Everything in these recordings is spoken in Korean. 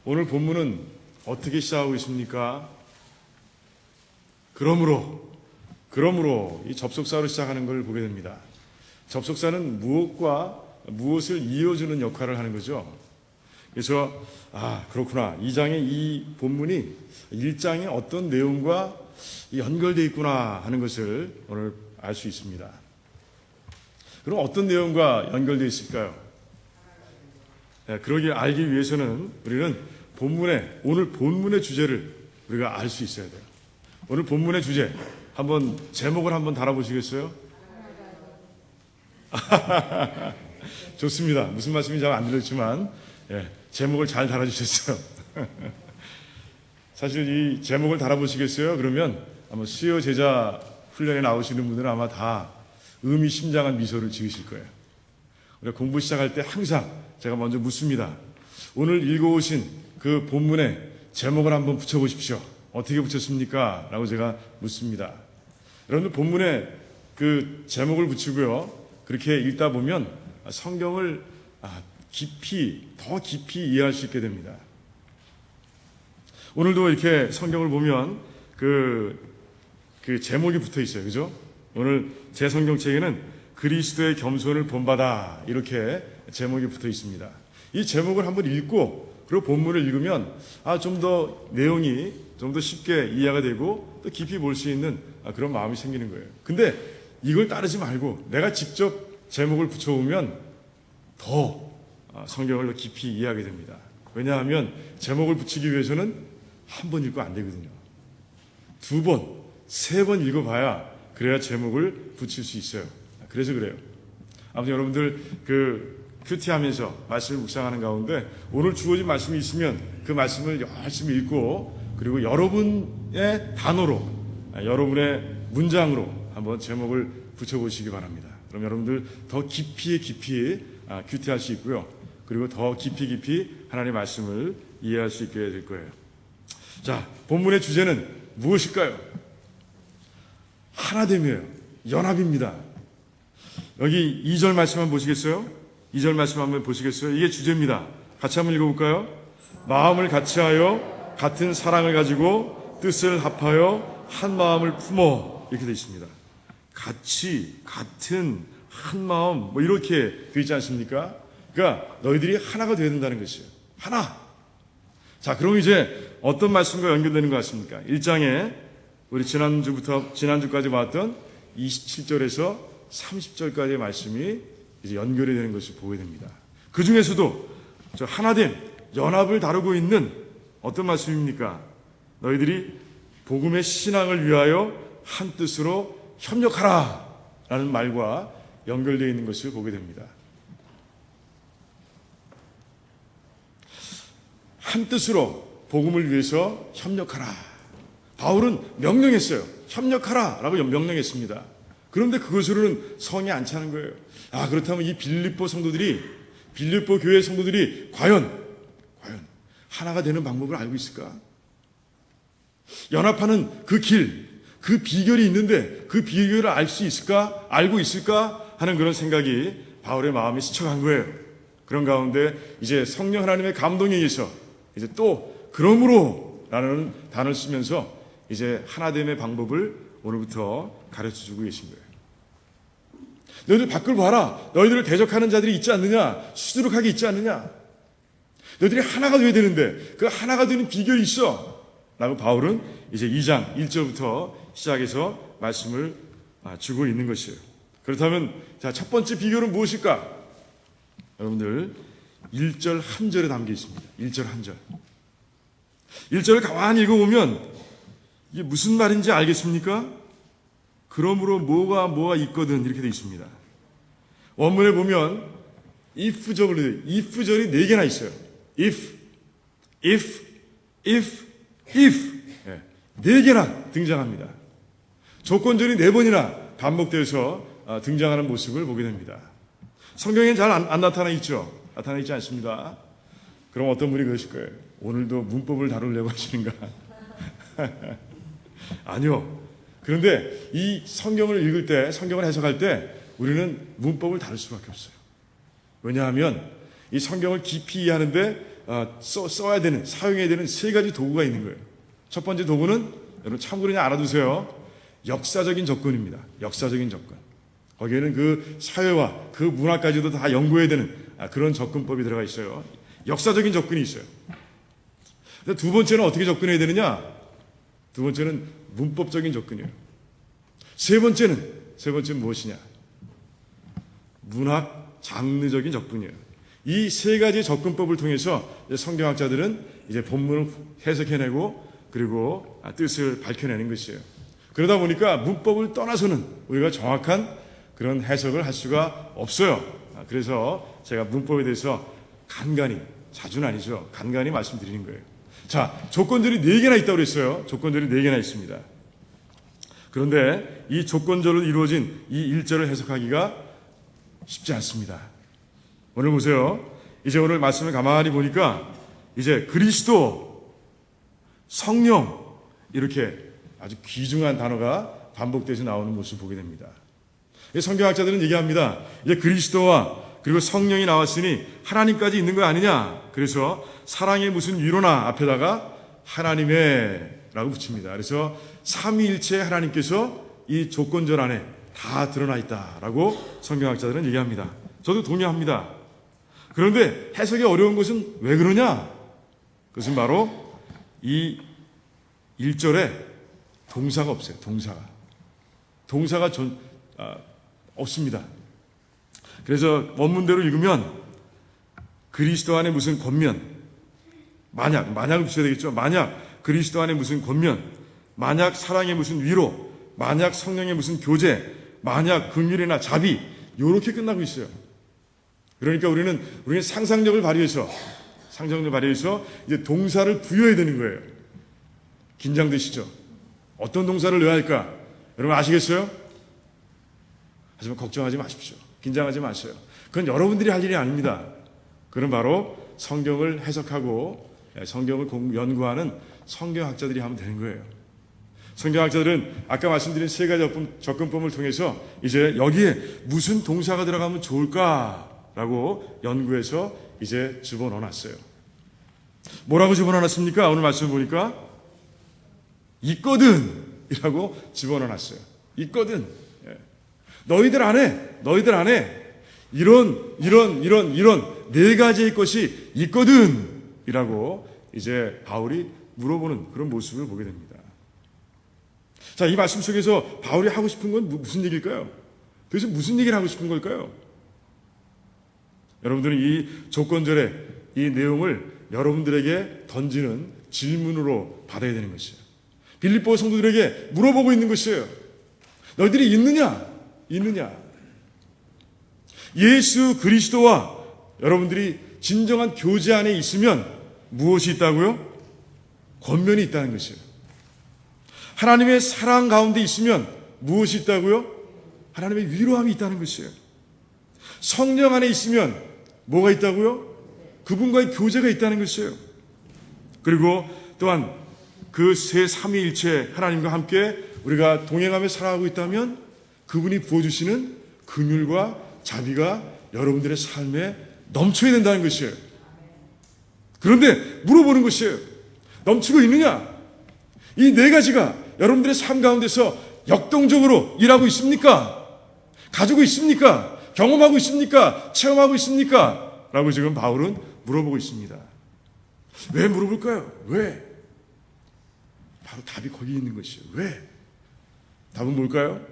오늘 본문은 어떻게 시작하고 있습니까? 그러므로 이 접속사로 시작하는 걸 보게 됩니다. 접속사는 무엇과 무엇을 이어주는 역할을 하는 거죠. 그래서 그렇구나. 2장의 이 본문이 1장의 어떤 내용과 연결되어 있구나 하는 것을 오늘 알 수 있습니다. 그럼 어떤 내용과 연결되어 있을까요? 그러기 알기 위해서는 우리는 오늘 본문의 주제를 우리가 알 수 있어야 돼요. 오늘 본문의 주제 제목을 한번 달아보시겠어요? 좋습니다. 무슨 말씀인지 잘 안 들렸지만 제목을 잘 달아주셨어요. 사실 이 제목을 달아보시겠어요? 그러면 아마 수요 제자 훈련에 나오시는 분들은 아마 다 의미심장한 미소를 지으실 거예요. 우리가 공부 시작할 때 항상 제가 먼저 묻습니다. 오늘 읽어오신 그 본문에 제목을 한번 붙여보십시오. 어떻게 붙였습니까? 라고 제가 묻습니다. 여러분들 본문에 그 제목을 붙이고요. 그렇게 읽다 보면 성경을 더 깊이 이해할 수 있게 됩니다. 오늘도 이렇게 성경을 보면 그 제목이 붙어 있어요. 그죠? 오늘 제 성경책에는 그리스도의 겸손을 본받아 이렇게 제목이 붙어 있습니다. 이 제목을 한번 읽고 그리고 본문을 읽으면 좀 더 내용이 좀 더 쉽게 이해가 되고 또 깊이 볼 수 있는 그런 마음이 생기는 거예요. 근데 이걸 따르지 말고 내가 직접 제목을 붙여오면 더 성경을 더 깊이 이해하게 됩니다. 왜냐하면 제목을 붙이기 위해서는 한 번 읽고 안 되거든요. 2번, 3번 읽어봐야 그래야 제목을 붙일 수 있어요. 그래서 그래요. 아무튼 여러분들 큐티하면서 말씀을 묵상하는 가운데 오늘 주어진 말씀이 있으면 그 말씀을 열심히 읽고 그리고 여러분의 단어로 여러분의 문장으로 한번 제목을 붙여보시기 바랍니다. 그럼 여러분들 더 깊이 큐티할 수 있고요. 그리고 더 깊이 하나님의 말씀을 이해할 수 있게 될 거예요. 자, 본문의 주제는 무엇일까요? 하나됨이에요. 연합입니다. 여기 2절 말씀 한번 보시겠어요? 2절 말씀 한번 보시겠어요? 이게 주제입니다. 같이 한번 읽어볼까요? 마음을 같이하여 같은 사랑을 가지고 뜻을 합하여 한 마음을 품어 이렇게 되어 있습니다. 같은 한 마음 이렇게 되어 있지 않습니까? 그러니까 너희들이 하나가 되어야 된다는 것이에요. 하나. 자, 그럼 이제 어떤 말씀과 연결되는 것 같습니까? 1장에 우리 지난주까지 봤던 27절에서 30절까지의 말씀이 이제 연결이 되는 것을 보게 됩니다. 그 중에서도 저 하나됨, 연합을 다루고 있는 어떤 말씀입니까? 너희들이 복음의 신앙을 위하여 한 뜻으로 협력하라 라는 말과 연결되어 있는 것을 보게 됩니다. 한 뜻으로 복음을 위해서 협력하라. 바울은 명령했어요. 협력하라 라고 명령했습니다. 그런데 그것으로는 성이 안 차는 거예요. 그렇다면 이 빌립보 교회 성도들이 과연 하나가 되는 방법을 알고 있을까? 연합하는 그 비결이 있는데 그 비결을 알고 있을까 하는 그런 생각이 바울의 마음에 스쳐간 거예요. 그런 가운데 이제 성령 하나님의 감동에 의해서 이제 또 그러므로 라는 단어를 쓰면서 이제 하나됨의 방법을 오늘부터 가르쳐주고 계신 거예요. 너희들 밖을 봐라. 너희들을 대적하는 자들이 있지 않느냐? 수두룩하게 있지 않느냐? 너희들이 하나가 되어야 되는데 그 하나가 되는 비결이 있어. 라고 바울은 이제 2장 1절부터 시작해서 말씀을 주고 있는 것이에요. 그렇다면 첫 번째 비결은 무엇일까? 여러분들 1절 1절에 담겨 있습니다. 1절 1절. 1절을 가만히 읽어보면 이게 무슨 말인지 알겠습니까? 그러므로 뭐가 있거든 이렇게 되어 있습니다. 원문에 보면 if절이 4개나 있어요. if 4개나 등장합니다. 조건절이 4번이나 반복되어서 등장하는 모습을 보게 됩니다. 성경에는 잘 안 나타나 있죠? 나타나 있지 않습니다. 그럼 어떤 분이 그러실 거예요? 오늘도 문법을 다루려고 하시는가? 아니요. 그런데 이 성경을 읽을 때, 성경을 해석할 때 우리는 문법을 다룰 수밖에 없어요. 왜냐하면 이 성경을 깊이 이해하는데 써야 되는, 사용해야 되는 세 가지 도구가 있는 거예요. 첫 번째 도구는 여러분 참고로 그냥 알아두세요. 역사적인 접근입니다. 역사적인 접근. 거기에는 그 사회와 그 문화까지도 다 연구해야 되는 그런 접근법이 들어가 있어요. 역사적인 접근이 있어요. 두 번째는 어떻게 접근해야 되느냐? 두 번째는 문법적인 접근이에요. 세 번째는 무엇이냐? 문학 장르적인 접근이에요. 이 세 가지 접근법을 통해서 성경학자들은 이제 본문을 해석해내고 그리고 뜻을 밝혀내는 것이에요. 그러다 보니까 문법을 떠나서는 우리가 정확한 그런 해석을 할 수가 없어요. 그래서 제가 문법에 대해서 간간히, 자주는 아니죠, 간간히 말씀드리는 거예요. 자, 조건절이 4개나 있다고 그랬어요. 조건절이 4개나 있습니다. 그런데 이 조건절로 이루어진 이 1절을 해석하기가 쉽지 않습니다. 오늘 보세요. 이제 오늘 말씀을 가만히 보니까 이제 그리스도, 성령 이렇게 아주 귀중한 단어가 반복돼서 나오는 모습을 보게 됩니다. 성경학자들은 얘기합니다. 이제 그리스도와 그리고 성령이 나왔으니 하나님까지 있는 거 아니냐. 그래서 사랑의 무슨 위로나 앞에다가 하나님의 라고 붙입니다. 그래서 삼위일체 하나님께서 이 조건절 안에 다 드러나 있다라고 성경학자들은 얘기합니다. 저도 동의합니다. 그런데 해석이 어려운 것은 왜 그러냐? 그것은 바로 이 1절에 동사가 없어요. 동사가 없습니다. 그래서 원문대로 읽으면 그리스도 안에 무슨 권면, 만약을 붙여야 되겠죠. 만약 그리스도 안에 무슨 권면, 만약 사랑의 무슨 위로, 만약 성령의 무슨 교제, 만약 긍휼이나 자비, 이렇게 끝나고 있어요. 그러니까 우리는 상상력을 발휘해서 이제 동사를 부여해야 되는 거예요. 긴장되시죠? 어떤 동사를 넣어야 할까? 여러분 아시겠어요? 하지만 걱정하지 마십시오. 긴장하지 마세요. 그건 여러분들이 할 일이 아닙니다. 그건 바로 성경을 해석하고 성경을 연구하는 성경학자들이 하면 되는 거예요. 성경학자들은 아까 말씀드린 세 가지 접근법을 통해서 이제 여기에 무슨 동사가 들어가면 좋을까라고 연구해서 이제 집어넣어놨어요. 뭐라고 집어넣어놨습니까? 오늘 말씀을 보니까 있거든 이라고 집어넣어놨어요. 있거든. 너희들 안에 이런 4가지의 것이 있거든 이라고 이제 바울이 물어보는 그런 모습을 보게 됩니다. 자, 이 말씀 속에서 바울이 하고 싶은 건 무슨 얘기일까요? 도대체 무슨 얘기를 하고 싶은 걸까요? 여러분들은 이 조건절의 이 내용을 여러분들에게 던지는 질문으로 받아야 되는 것이에요. 빌립보 성도들에게 물어보고 있는 것이에요. 너희들이 있느냐? 예수 그리스도와 여러분들이 진정한 교제 안에 있으면 무엇이 있다고요? 권면이 있다는 것이에요. 하나님의 사랑 가운데 있으면 무엇이 있다고요? 하나님의 위로함이 있다는 것이에요. 성령 안에 있으면 뭐가 있다고요? 그분과의 교제가 있다는 것이에요. 그리고 또한 그 세 삼위일체 하나님과 함께 우리가 동행하며 살아가고 있다면 그분이 부어주시는 긍휼과 자비가 여러분들의 삶에 넘쳐야 된다는 것이에요. 그런데 물어보는 것이에요. 넘치고 있느냐? 이 4가지가 여러분들의 삶 가운데서 역동적으로 일하고 있습니까? 가지고 있습니까? 경험하고 있습니까? 체험하고 있습니까? 라고 지금 바울은 물어보고 있습니다. 왜 물어볼까요? 왜? 바로 답이 거기 있는 것이에요. 왜? 답은 뭘까요?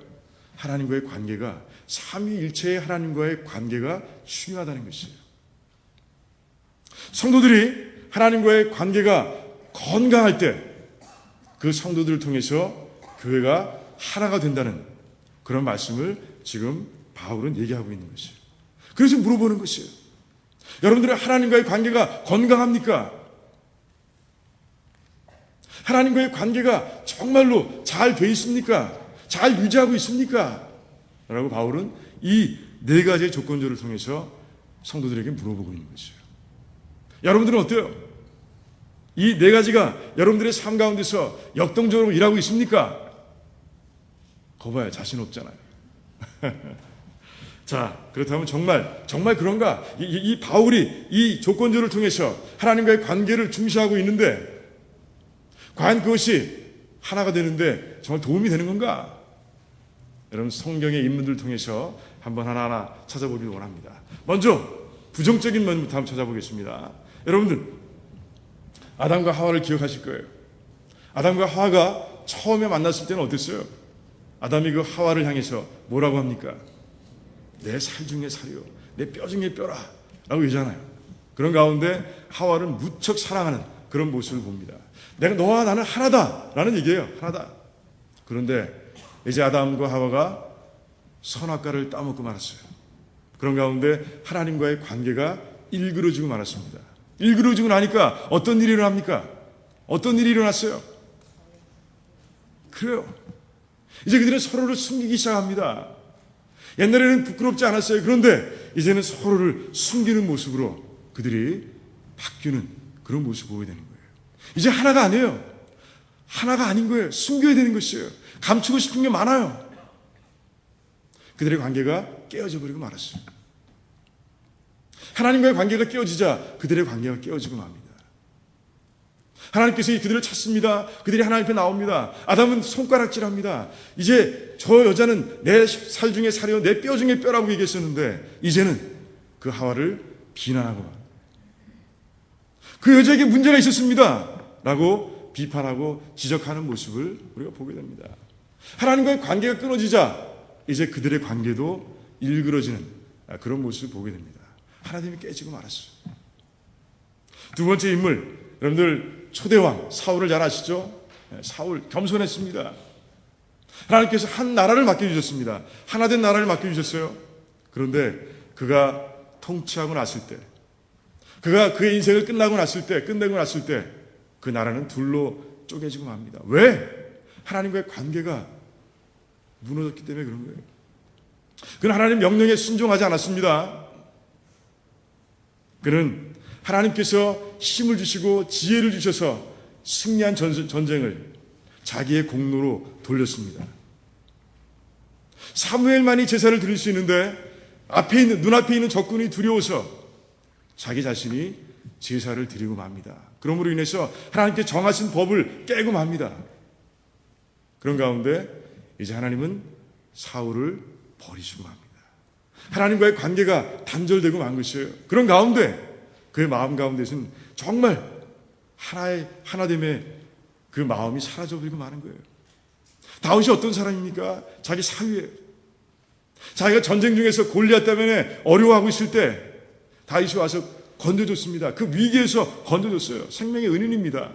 하나님과의 관계가, 삼위일체의 하나님과의 관계가 중요하다는 것이에요. 성도들이 하나님과의 관계가 건강할 때 그 성도들을 통해서 교회가 하나가 된다는 그런 말씀을 지금 바울은 얘기하고 있는 것이에요. 그래서 물어보는 것이에요. 여러분들의 하나님과의 관계가 건강합니까? 하나님과의 관계가 정말로 잘 돼 있습니까? 잘 유지하고 있습니까? 라고 바울은 이 4가지의 조건절을 통해서 성도들에게 물어보고 있는 것이에요. 여러분들은 어때요? 이 4가지가 여러분들의 삶 가운데서 역동적으로 일하고 있습니까? 거봐요. 자신 없잖아요. 자, 그렇다면 정말 그런가? 이 바울이 이 조건절을 통해서 하나님과의 관계를 중시하고 있는데 과연 그것이 하나가 되는데 정말 도움이 되는 건가? 여러분, 성경의 인물들을 통해서 한번 하나하나 찾아보길 원합니다. 먼저 부정적인 면부터 한번 찾아보겠습니다. 여러분들, 아담과 하와를 기억하실 거예요. 아담과 하와가 처음에 만났을 때는 어땠어요? 아담이 그 하와를 향해서 뭐라고 합니까? 내 살 중에 살이요, 내 뼈 중에 뼈라 라고 얘기하잖아요. 그런 가운데 하와를 무척 사랑하는 그런 모습을 봅니다. 내가 너와 나는 하나다 라는 얘기예요. 하나다. 그런데 이제 아담과 하와가 선악과를 따먹고 말았어요. 그런 가운데 하나님과의 관계가 일그러지고 말았습니다. 일그러지고 나니까 어떤 일이 일어납니까? 어떤 일이 일어났어요? 그래요. 이제 그들은 서로를 숨기기 시작합니다. 옛날에는 부끄럽지 않았어요. 그런데 이제는 서로를 숨기는 모습으로 그들이 바뀌는 그런 모습을 보게 되는 거예요. 이제 하나가 아니에요. 하나가 아닌 거예요. 숨겨야 되는 것이에요. 감추고 싶은 게 많아요. 그들의 관계가 깨어져 버리고 말았어요. 하나님과의 관계가 깨어지자 그들의 관계가 깨어지고 맙니다. 하나님께서 그들을 찾습니다. 그들이 하나님 앞에 나옵니다. 아담은 손가락질합니다. 이제 저 여자는 내 살 중에 살이요 내 뼈 중에 뼈라고 얘기했었는데 이제는 그 하와를 비난하고 말. 그 여자에게 문제가 있었습니다 라고 비판하고 지적하는 모습을 우리가 보게 됩니다. 하나님과의 관계가 끊어지자 이제 그들의 관계도 일그러지는 그런 모습을 보게 됩니다. 하나님이 깨지고 말았어요. 두 번째 인물, 여러분들 초대왕 사울을 잘 아시죠? 사울 겸손했습니다. 하나님께서 한 나라를 맡겨주셨습니다. 하나 된 나라를 맡겨주셨어요. 그런데 그가 통치하고 났을 때, 그가 그의 인생을 끝내고 났을 때 그 나라는 둘로 쪼개지고 맙니다. 왜? 하나님과의 관계가 무너졌기 때문에 그런 거예요. 그는 하나님 명령에 순종하지 않았습니다. 그는 하나님께서 힘을 주시고 지혜를 주셔서 승리한 전쟁을 자기의 공로로 돌렸습니다. 사무엘만이 제사를 드릴 수 있는데 눈앞에 있는 적군이 두려워서 자기 자신이 제사를 드리고 맙니다. 그러므로 인해서 하나님께 정하신 법을 깨고 맙니다. 그런 가운데 이제 하나님은 사울을 버리시고 맙니다. 하나님과의 관계가 단절되고 만 것이에요. 그런 가운데 그의 마음 가운데서는 정말 하나됨의 그 마음이 사라져버리고 마는 거예요. 다윗이 어떤 사람입니까? 자기 사위예요. 자기가 전쟁 중에서 골리앗 때문에 어려워하고 있을 때 다윗이 와서 건져줬습니다. 그 위기에서 건져줬어요. 생명의 은인입니다.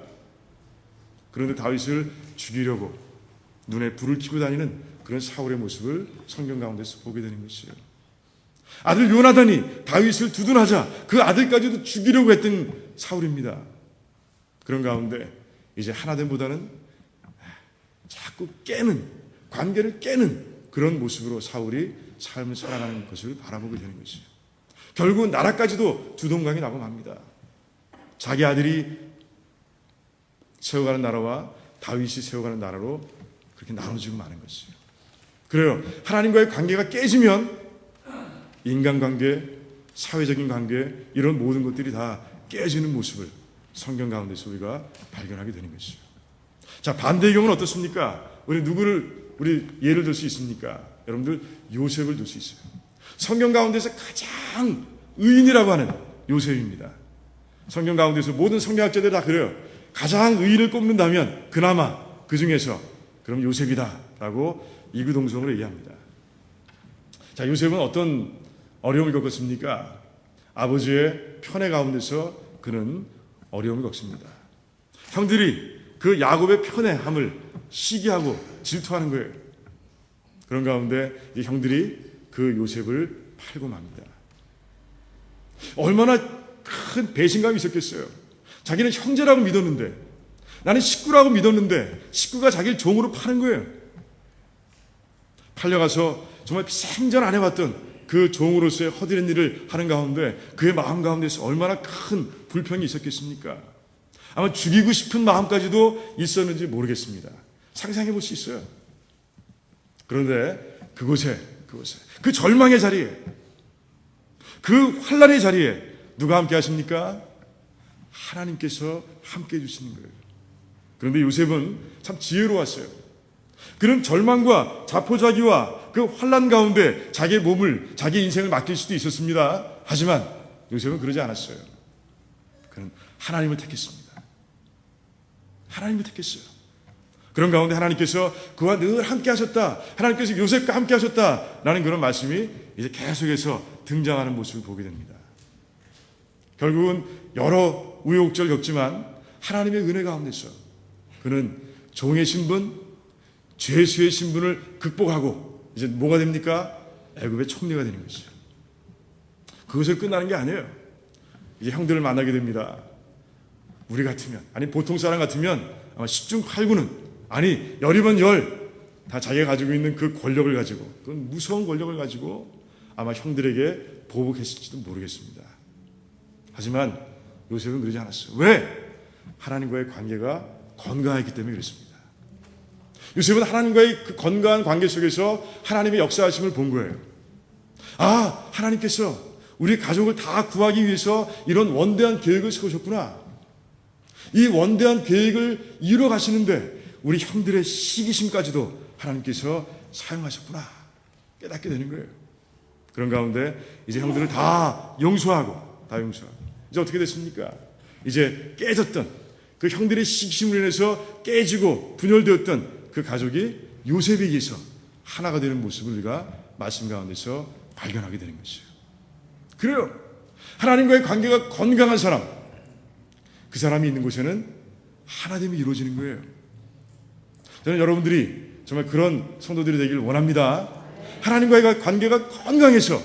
그런데 다윗을 죽이려고 눈에 불을 켜고 다니는 그런 사울의 모습을 성경 가운데서 보게 되는 것이에요. 아들 요나단이 다윗을 두둔하자 그 아들까지도 죽이려고 했던 사울입니다. 그런 가운데 이제 하나됨보다는 자꾸 관계를 깨는 그런 모습으로 사울이 삶을 살아가는 것을 바라보게 되는 것이에요. 결국 나라까지도 두동강이 나고 맙니다. 자기 아들이 세워가는 나라와 다윗이 세워가는 나라로 그렇게 나눠지고 마는 것이에요. 그래요. 하나님과의 관계가 깨지면 인간관계, 사회적인 관계 이런 모든 것들이 다 깨지는 모습을 성경 가운데서 우리가 발견하게 되는 것이죠. 자, 반대의 경우는 어떻습니까? 우리 예를 들 수 있습니까? 여러분들 요셉을 들 수 있어요. 성경 가운데서 가장 의인이라고 하는 요셉입니다. 성경 가운데서 모든 성경학자들이 다 그래요. 가장 의인을 꼽는다면 그나마 그 중에서 그럼 요셉이다라고 이구동성으로 얘기합니다. 자, 요셉은 어떤 어려움을 겪었습니까? 아버지의 편애 가운데서 그는 어려움을 겪습니다. 형들이 그 야곱의 편애함을 시기하고 질투하는 거예요. 그런 가운데 이 형들이 그 요셉을 팔고 맙니다. 얼마나 큰 배신감이 있었겠어요. 자기는 형제라고 믿었는데, 나는 식구라고 믿었는데 식구가 자기를 종으로 파는 거예요. 팔려가서 정말 생전 안 해봤던 그 종으로서의 허드렛 일을 하는 가운데 그의 마음 가운데서 얼마나 큰 불평이 있었겠습니까? 아마 죽이고 싶은 마음까지도 있었는지 모르겠습니다. 상상해 볼 수 있어요. 그런데 그곳에 그곳에, 그 절망의 자리에, 그 환난의 자리에 누가 함께 하십니까? 하나님께서 함께 해주시는 거예요. 그런데 요셉은 참 지혜로웠어요. 그런 절망과 자포자기와 그 환난 가운데 자기의 몸을, 자기의 인생을 맡길 수도 있었습니다. 하지만 요셉은 그러지 않았어요. 그는 하나님을 택했습니다. 하나님을 택했어요. 그런 가운데 하나님께서 그와 늘 함께 하셨다. 하나님께서 요셉과 함께 하셨다라는 그런 말씀이 이제 계속해서 등장하는 모습을 보게 됩니다. 결국은 여러 우여곡절을 겪지만 하나님의 은혜 가운데서 그는 종의 신분, 죄수의 신분을 극복하고 이제 뭐가 됩니까? 애굽의 총리가 되는 것이죠. 그것을 끝나는 게 아니에요. 이제 형들을 만나게 됩니다. 우리 같으면, 아니 보통 사람 같으면 아마 10중 8구는, 아니 열이면 열 다 자기가 가지고 있는 그 권력을 가지고, 그 무서운 권력을 가지고 아마 형들에게 보복했을지도 모르겠습니다. 하지만 요셉은 그러지 않았어요. 왜? 하나님과의 관계가 건강했기 때문에 그렇습니다. 요셉은 하나님과의 그 건강한 관계 속에서 하나님의 역사하심을 본 거예요. 아, 하나님께서 우리 가족을 다 구하기 위해서 이런 원대한 계획을 세우셨구나. 이 원대한 계획을 이루어 가시는데 우리 형들의 시기심까지도 하나님께서 사용하셨구나. 깨닫게 되는 거예요. 그런 가운데 이제 형들을 다 용서하고 이제 어떻게 됐습니까? 이제 깨졌던 그 형들의 시기심으로 인해서 깨지고 분열되었던 그 가족이 요셉에 의해서 하나가 되는 모습을 우리가 말씀 가운데서 발견하게 되는 것이에요. 그래요. 하나님과의 관계가 건강한 사람, 그 사람이 있는 곳에는 하나됨이 이루어지는 거예요. 저는 여러분들이 정말 그런 성도들이 되길 원합니다. 하나님과의 관계가 건강해서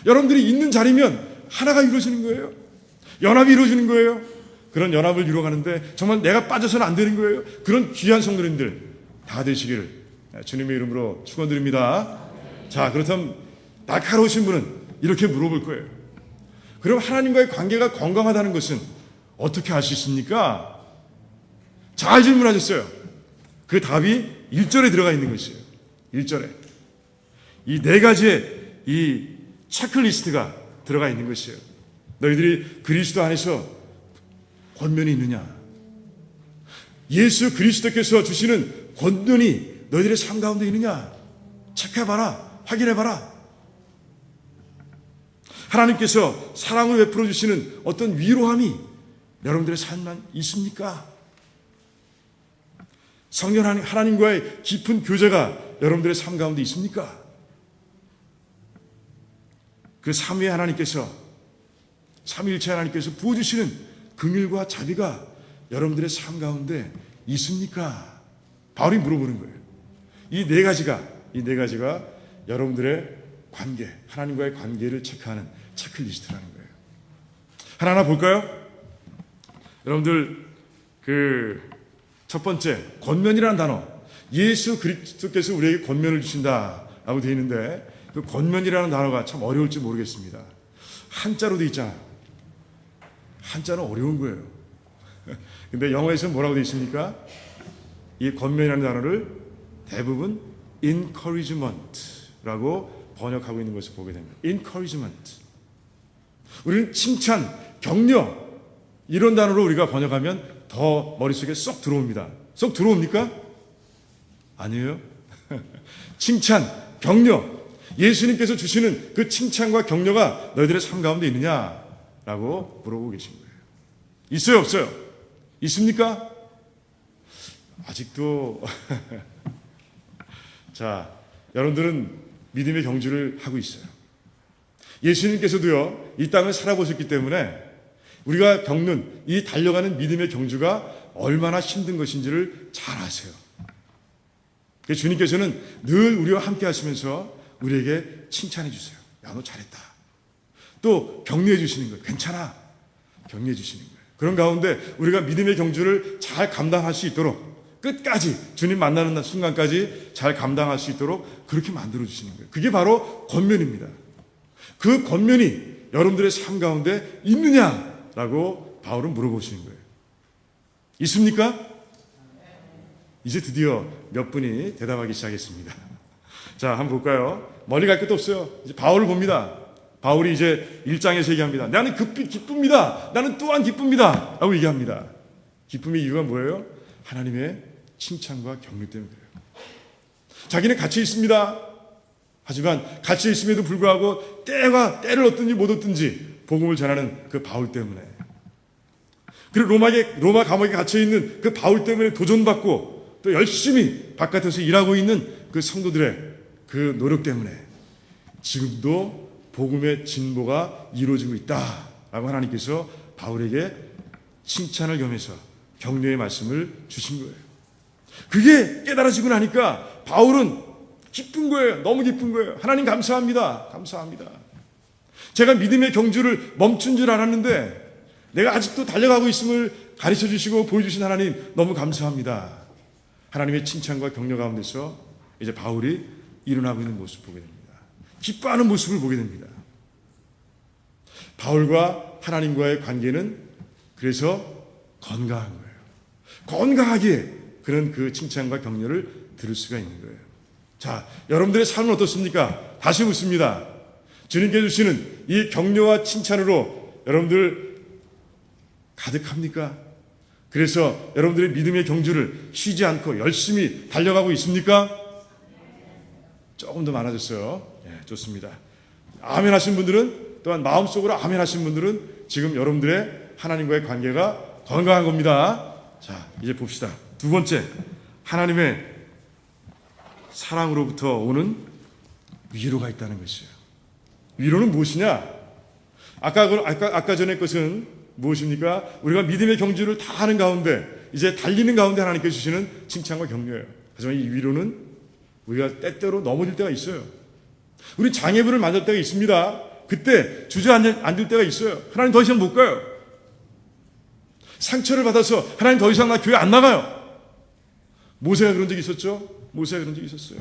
여러분들이 있는 자리면 하나가 이루어지는 거예요. 연합이 이루어지는 거예요. 그런 연합을 이루어가는데 정말 내가 빠져서는 안 되는 거예요. 그런 귀한 성도님들 다 되시기를 주님의 이름으로 축원드립니다. 자, 그렇다면 날카로우신 분은 이렇게 물어볼 거예요. 그럼 하나님과의 관계가 건강하다는 것은 어떻게 알 수 있습니까? 잘 질문하셨어요. 그 답이 1절에 들어가 있는 것이에요. 1절에. 이 네 가지의 이 체크리스트가 들어가 있는 것이에요. 너희들이 그리스도 안에서 권면이 있느냐? 예수 그리스도께서 주시는 권면이 너희들의 삶 가운데 있느냐? 체크해봐라. 확인해봐라. 하나님께서 사랑을 베풀어 주시는 어떤 위로함이 여러분들의 삶만 있습니까? 성령 하나님과의 깊은 교제가 여러분들의 삶 가운데 있습니까? 그 삼위의 하나님께서, 삼위일체 하나님께서 부어주시는 긍휼과 자비가 여러분들의 삶 가운데 있습니까? 바울이 물어보는 거예요. 이 네 가지가 여러분들의 관계, 하나님과의 관계를 체크하는 체크리스트라는 거예요. 하나하나 볼까요? 여러분들 첫 번째 권면이라는 단어, 예수 그리스도께서 우리에게 권면을 주신다라고 되어 있는데 그 권면이라는 단어가 참 어려울지 모르겠습니다. 한자로 되어 있잖아요. 한자는 어려운 거예요. 근데 영어에서는 뭐라고 되어 있습니까? 이 권면이라는 단어를 대부분 encouragement라고 번역하고 있는 것을 보게 됩니다. encouragement. 우리는 칭찬, 격려 이런 단어로 우리가 번역하면 더 머릿속에 쏙 들어옵니다. 쏙 들어옵니까? 아니에요. 칭찬, 격려. 예수님께서 주시는 그 칭찬과 격려가 너희들의 삶 가운데 있느냐라고 물어보고 계신 거예요. 있어요, 없어요? 있습니까? 아직도 자, 여러분들은 믿음의 경주를 하고 있어요. 예수님께서도요, 이 땅을 살아보셨기 때문에 우리가 겪는 이 달려가는 믿음의 경주가 얼마나 힘든 것인지를 잘 아세요. 그래서 주님께서는 늘 우리와 함께 하시면서 우리에게 칭찬해 주세요. 야, 너 잘했다. 또 격려해 주시는 거예요. 괜찮아. 격려해 주시는 거예요. 그런 가운데 우리가 믿음의 경주를 잘 감당할 수 있도록 끝까지 주님 만나는 순간까지 잘 감당할 수 있도록 그렇게 만들어 주시는 거예요. 그게 바로 권면입니다. 그 권면이 여러분들의 삶 가운데 있느냐라고 바울은 물어보시는 거예요. 있습니까? 이제 드디어 몇 분이 대답하기 시작했습니다. 자, 한번 볼까요? 멀리 갈 것도 없어요. 이제 바울을 봅니다. 바울이 이제 1장에서 얘기합니다. 나는 기쁩니다. 나는 또한 기쁩니다. 라고 얘기합니다. 기쁨의 이유가 뭐예요? 하나님의 칭찬과 격려 때문에 그래요. 자기는 갇혀 있습니다. 하지만 갇혀 있음에도 불구하고 때를 얻든지 못 얻든지 복음을 전하는 그 바울 때문에, 그리고 로마 감옥에 갇혀 있는 그 바울 때문에 도전받고 또 열심히 바깥에서 일하고 있는 그 성도들의 그 노력 때문에 지금도 복음의 진보가 이루어지고 있다라고 하나님께서 바울에게 칭찬을 겸해서 격려의 말씀을 주신 거예요. 그게 깨달아지고 나니까 바울은 기쁜 거예요. 너무 기쁜 거예요. 하나님 감사합니다. 감사합니다. 제가 믿음의 경주를 멈춘 줄 알았는데 내가 아직도 달려가고 있음을 가르쳐 주시고 보여주신 하나님 너무 감사합니다. 하나님의 칭찬과 격려 가운데서 이제 바울이 일어나고 있는 모습을 보게 됩니다. 기뻐하는 모습을 보게 됩니다. 바울과 하나님과의 관계는 그래서 건강한 거예요. 건강하게 그런 그 칭찬과 격려를 들을 수가 있는 거예요. 자, 여러분들의 삶은 어떻습니까? 다시 묻습니다. 주님께 주시는 이 격려와 칭찬으로 여러분들 가득합니까? 그래서 여러분들의 믿음의 경주를 쉬지 않고 열심히 달려가고 있습니까? 조금 더 많아졌어요. 예, 좋습니다. 아멘 하신 분들은, 또한 마음속으로 아멘 하신 분들은 지금 여러분들의 하나님과의 관계가 건강한 겁니다. 자, 이제 봅시다. 두 번째, 하나님의 사랑으로부터 오는 위로가 있다는 것이에요. 위로는 무엇이냐? 아까 전에 것은 무엇입니까? 우리가 믿음의 경주를 다 하는 가운데, 이제 달리는 가운데 하나님께 주시는 칭찬과 격려예요. 하지만 이 위로는 우리가 때때로 넘어질 때가 있어요. 우리 장애물을 만질 때가 있습니다. 그때 주저앉을 때가 있어요. 하나님 더 이상 못 가요. 상처를 받아서 하나님 더 이상 나 교회 안 나가요. 모세가 그런 적이 있었죠? 모세가 그런 적이 있었어요.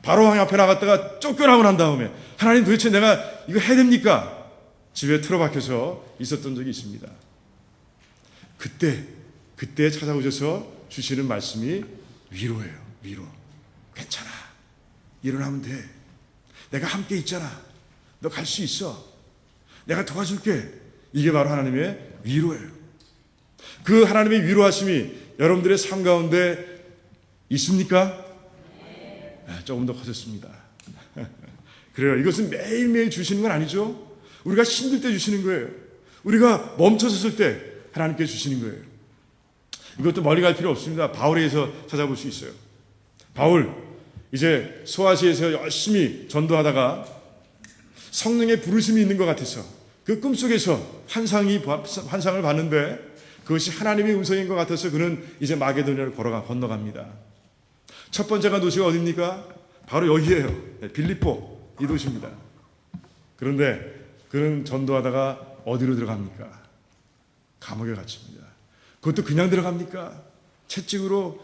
바로왕 앞에 나갔다가 쫓겨나고 난 다음에 하나님 도대체 내가 이거 해야 됩니까? 집에 틀어박혀서 있었던 적이 있습니다. 그때 찾아오셔서 주시는 말씀이 위로예요. 위로. 괜찮아. 일어나면 돼. 내가 함께 있잖아. 너 갈 수 있어. 내가 도와줄게. 이게 바로 하나님의 위로예요. 그 하나님의 위로하심이 여러분들의 삶 가운데 있습니까? 네, 조금 더 커졌습니다. 그래요. 이것은 매일매일 주시는 건 아니죠. 우리가 힘들 때 주시는 거예요. 우리가 멈춰섰을 때 하나님께 주시는 거예요. 이것도 멀리 갈 필요 없습니다. 바울에서 찾아볼 수 있어요. 바울, 이제 소아시아에서 열심히 전도하다가 성령의 부르심이 있는 것 같아서 그 꿈속에서 환상을 봤는데 그것이 하나님의 음성인 것 같아서 그는 이제 마게도냐를 건너갑니다. 첫 번째가 도시가 어디입니까? 바로 여기예요. 빌립보, 이 도시입니다. 그런데 그는 전도하다가 어디로 들어갑니까? 감옥에 갇힙니다. 그것도 그냥 들어갑니까? 채찍으로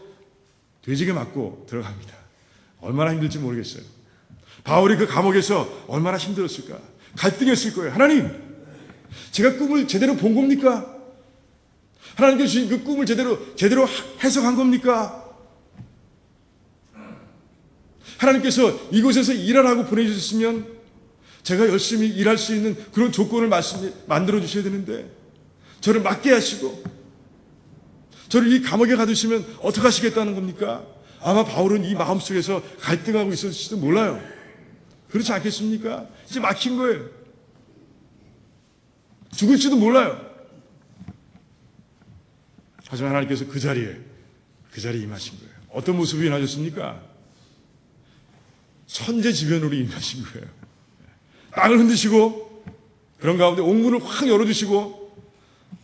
돼지게 맞고 들어갑니다. 얼마나 힘들지 모르겠어요. 바울이 그 감옥에서 얼마나 힘들었을까? 갈등했을 거예요. 하나님, 제가 꿈을 제대로 본 겁니까? 하나님께 주신 그 꿈을 제대로 해석한 겁니까? 하나님께서 이곳에서 일하라고 보내주셨으면 제가 열심히 일할 수 있는 그런 조건을 만들어 주셔야 되는데 저를 맡게 하시고 저를 이 감옥에 가두시면 어떻게 하시겠다는 겁니까? 아마 바울은 이 마음속에서 갈등하고 있었을지도 몰라요. 그렇지 않겠습니까? 이제 막힌 거예요. 죽을지도 몰라요. 하지만 하나님께서 그 자리에 임하신 거예요. 어떤 모습이 임하셨습니까? 천재지변으로 임하신 거예요. 땅을 흔드시고 그런 가운데 옥문을 확 열어주시고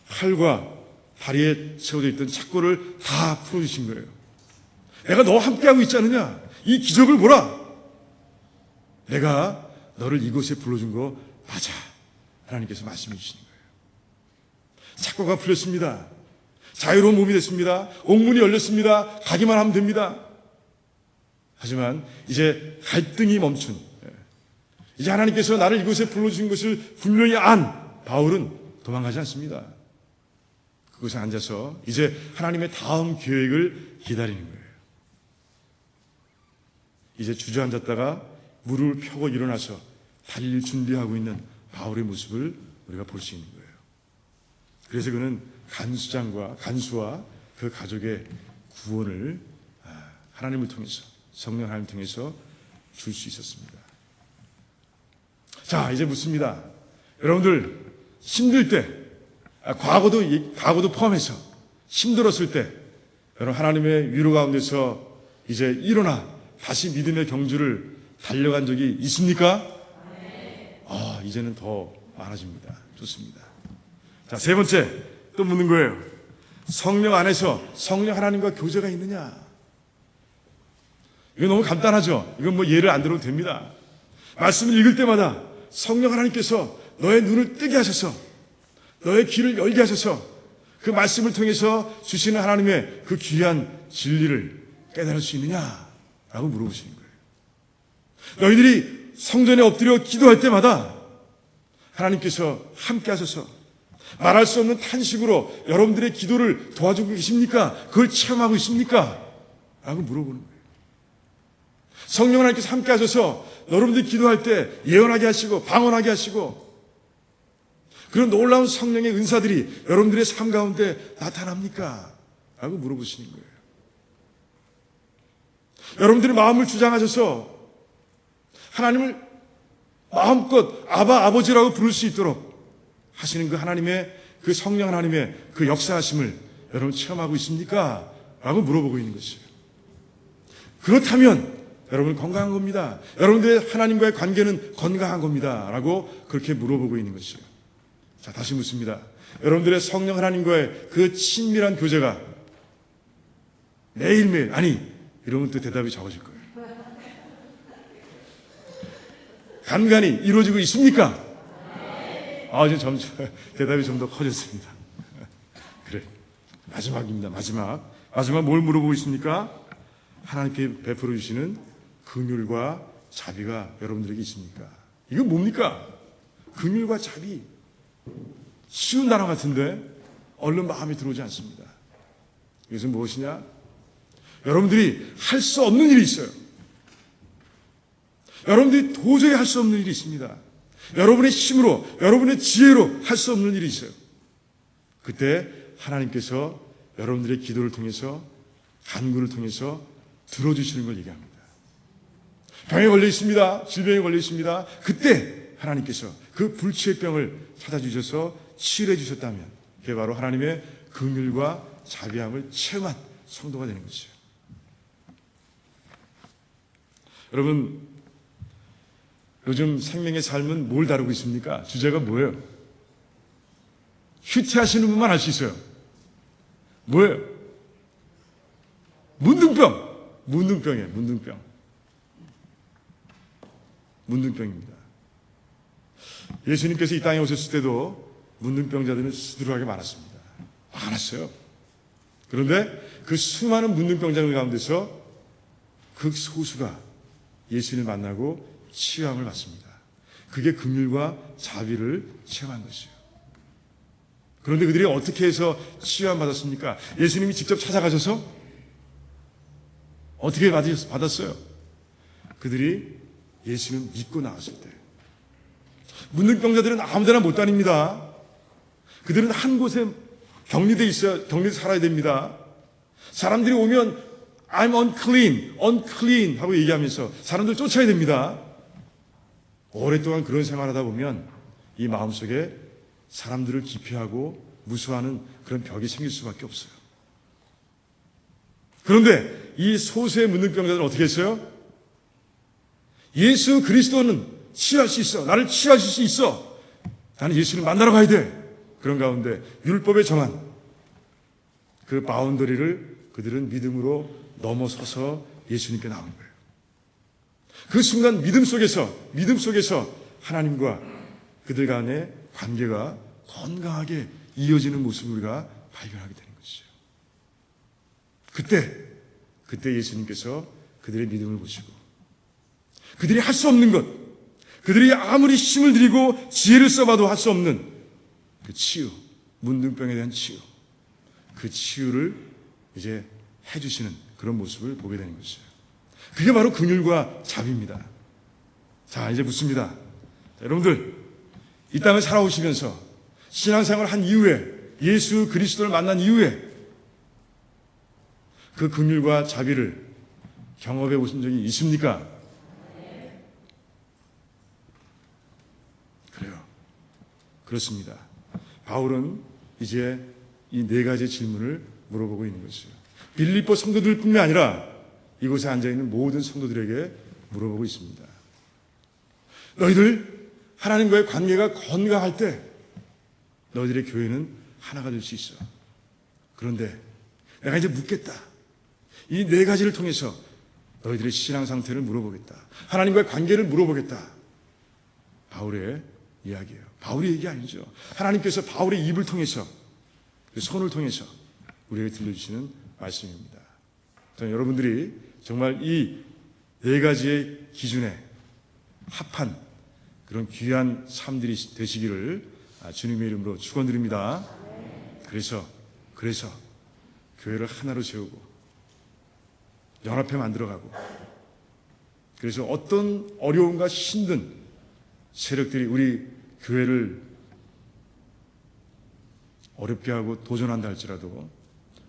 팔과 다리에 세워져 있던 착고를 다 풀어주신 거예요. 내가 너와 함께하고 있지 않느냐? 이 기적을 보라. 내가 너를 이곳에 불러준 거 맞아. 하나님께서 말씀해 주시는 거예요. 착고가 풀렸습니다. 자유로운 몸이 됐습니다. 옥문이 열렸습니다. 가기만 하면 됩니다. 하지만 이제 갈등이 멈춘, 이제 하나님께서 나를 이곳에 불러주신 것을 분명히 안 바울은 도망가지 않습니다. 그곳에 앉아서 이제 하나님의 다음 계획을 기다리는 거예요. 이제 주저앉았다가 무릎을 펴고 일어나서 달릴 준비하고 있는 바울의 모습을 우리가 볼 수 있는 거예요. 그래서 그는 간수와 그 가족의 구원을 하나님을 통해서, 성령 하나님을 통해서 줄 수 있었습니다. 자, 이제 묻습니다. 여러분들 힘들 때, 과거도 포함해서 힘들었을 때 여러분 하나님의 위로 가운데서 이제 일어나 다시 믿음의 경주를 달려간 적이 있습니까? 이제는 더 많아집니다. 좋습니다. 자, 세 번째 또 묻는 거예요. 성령 안에서 성령 하나님과 교제가 있느냐? 이거 너무 간단하죠? 이건 뭐 예를 안 들어도 됩니다. 말씀을 읽을 때마다 성령 하나님께서 너의 눈을 뜨게 하셔서 너의 귀를 열게 하셔서 그 말씀을 통해서 주시는 하나님의 그 귀한 진리를 깨달을 수 있느냐라고 물어보시는 거예요. 너희들이 성전에 엎드려 기도할 때마다 하나님께서 함께 하셔서 말할 수 없는 탄식으로 여러분들의 기도를 도와주고 계십니까? 그걸 체험하고 있습니까? 라고 물어보는 거예요. 성령 하나님께서 함께 하셔서 여러분들이 기도할 때 예언하게 하시고 방언하게 하시고 그런 놀라운 성령의 은사들이 여러분들의 삶 가운데 나타납니까? 라고 물어보시는 거예요. 여러분들의 마음을 주장하셔서 하나님을 마음껏 아버지라고 부를 수 있도록 하시는 그 하나님의 그 성령 하나님의 그 역사하심을 여러분 체험하고 있습니까? 라고 물어보고 있는 것이에요. 그렇다면 여러분 건강한 겁니다. 여러분들의 하나님과의 관계는 건강한 겁니다. 라고 그렇게 물어보고 있는 것이에요. 자, 다시 묻습니다. 여러분들의 성령 하나님과의 그 친밀한 교제가 매일매일, 이러면 또 대답이 적어질 거예요. 간간히 이루어지고 있습니까? 이제 점점 대답이 좀 더 커졌습니다. 그래. 마지막입니다. 마지막 뭘 물어보고 있습니까? 하나님께 베풀어 주시는 긍휼과 자비가 여러분들에게 있습니까? 이건 뭡니까? 긍휼과 자비. 쉬운 단어 같은데 얼른 마음에 들어오지 않습니다. 이것은 무엇이냐? 여러분들이 할 수 없는 일이 있어요. 여러분들이 도저히 할 수 없는 일이 있습니다. 여러분의 힘으로, 여러분의 지혜로 할 수 없는 일이 있어요. 그때 하나님께서 여러분들의 기도를 통해서, 간구를 통해서 들어주시는 걸 얘기합니다. 병에 걸려 있습니다. 질병에 걸려 있습니다. 그때 하나님께서 그 불치의 병을 찾아주셔서 치유해 주셨다면 그게 바로 하나님의 긍휼과 자비함을 체험한 성도가 되는 것이죠. 여러분, 요즘 생명의 삶은 뭘 다루고 있습니까? 주제가 뭐예요? 휴태하시는 분만 알 수 있어요. 뭐예요? 문둥병이에요. 문둥병입니다. 예수님께서 이 땅에 오셨을 때도 문둥병자들은 수두룩하게 많았어요. 그런데 그 수많은 문둥병자들 가운데서 극소수가 예수님을 만나고 치유함을 받습니다. 그게 긍휼과 자비를 체험한 것이에요. 그런데 그들이 어떻게 해서 치유함 받았습니까? 예수님이 직접 찾아가셔서 어떻게 받았어요? 그들이 예수님을 믿고 나왔을 때. 문둥병자들은 아무 데나 못 다닙니다. 그들은 한 곳에 격리돼서 살아야 됩니다. 사람들이 오면 I'm unclean 하고 얘기하면서 사람들 쫓아야 됩니다. 오랫동안 그런 생활하다 보면 이 마음속에 사람들을 기피하고 무수하는 그런 벽이 생길 수밖에 없어요. 그런데 이 소수의 문둥병자들은 어떻게 했어요? 예수 그리스도는 치유할 수 있어. 나를 치유하실 수 있어. 나는 예수를 만나러 가야 돼. 그런 가운데 율법에 정한 그 바운더리를 그들은 믿음으로 넘어서서 예수님께 나온 거예요. 그 순간 믿음 속에서 하나님과 그들 간의 관계가 건강하게 이어지는 모습을 우리가 발견하게 되는 것이죠. 그때 예수님께서 그들의 믿음을 보시고 그들이 할 수 없는 것, 그들이 아무리 힘을 들이고 지혜를 써봐도 할 수 없는 그 치유, 문둥병에 대한 치유, 그 치유를 이제 해주시는 그런 모습을 보게 되는 것이에요. 그게 바로 긍휼과 자비입니다. 자, 이제 묻습니다. 자, 여러분들, 이 땅을 살아오시면서 신앙생활을 한 이후에, 예수 그리스도를 만난 이후에 그 긍휼과 자비를 경험해 보신 적이 있습니까? 그래요. 그렇습니다. 바울은 이제 이 네 가지 질문을 물어보고 있는 것이죠. 빌립보 성도들뿐만 아니라 이곳에 앉아있는 모든 성도들에게 물어보고 있습니다. 너희들 하나님과의 관계가 건강할 때 너희들의 교회는 하나가 될 수 있어. 그런데 내가 이제 묻겠다. 이 네 가지를 통해서 너희들의 신앙 상태를 물어보겠다. 하나님과의 관계를 물어보겠다. 바울의 이야기예요. 바울의 얘기 아니죠. 하나님께서 바울의 입을 통해서, 그 손을 통해서 우리에게 들려주시는 말씀입니다. 저는 여러분들이 정말 이 네 가지의 기준에 합한 그런 귀한 삶들이 되시기를 주님의 이름으로 축원드립니다. 그래서 교회를 하나로 세우고 연합해 만들어가고, 그래서 어떤 어려움과 힘든 세력들이 우리 교회를 어렵게 하고 도전한다 할지라도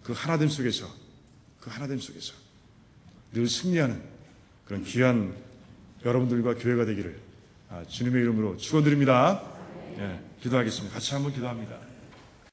그 하나됨 속에서 늘 승리하는 그런 귀한 여러분들과 교회가 되기를 주님의 이름으로 축원드립니다. 예, 기도하겠습니다. 같이 한번 기도합니다.